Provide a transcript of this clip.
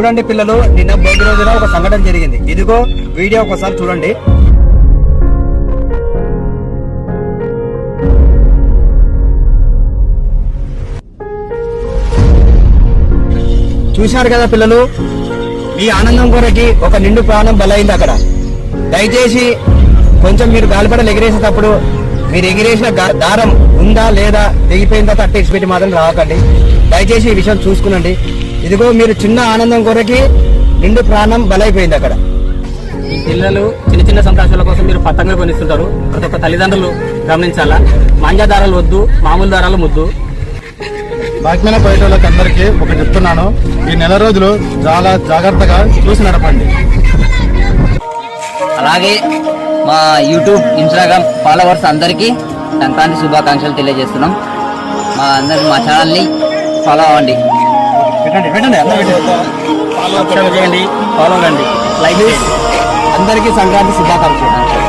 చూడండి పిల్లలు, నిన్న భోగి రోజున ఒక సంఘటన జరిగింది. ఇదిగో వీడియో ఒకసారి చూడండి. చూశారు కదా పిల్లలు, మీ ఆనందం కొరకి ఒక నిండు ప్రాణం బలైంది అక్కడ. దయచేసి కొంచెం మీరు గాలిపటలు ఎగిరేసేటప్పుడు మీరు ఎగిరేసిన దారం ఉందా లేదా, తెగిపోయిందా తట్టేసి పెట్టి మాత్రం రావకండి. దయచేసి ఈ విషయం చూసుకునండి. ఇదిగో మీరు చిన్న ఆనందం కొరకి నిండు ప్రాణం బలైపోయింది అక్కడ. ఈ పిల్లలు చిన్న చిన్న సంతోషాల కోసం మీరు పతంగా కొనిస్తుంటారు. ప్రతి ఒక్క తల్లిదండ్రులు గమనించాలా. మాంజా దారాలు వద్దు, మామూలు దారాలు ముద్దు. బాక్మైన బయటోళ్ళకి అందరికీ ఒకటి చెప్తున్నాను, ఈ నెల రోజులు చాలా జాగ్రత్తగా చూసి నడపండి. అలాగే మా యూట్యూబ్, ఇన్స్టాగ్రామ్ ఫాలోవర్స్ అందరికీ సంక్రాంతి శుభాకాంక్షలు తెలియజేస్తున్నాం. మా ఛానల్ని ఫాలో అవ్వండి. సబ్స్క్రైబ్ చేయండి, ఫాలో కండి, లైక్ చేయండి. అందరికీ సంక్రాంతి శుభాకాంక్షలు.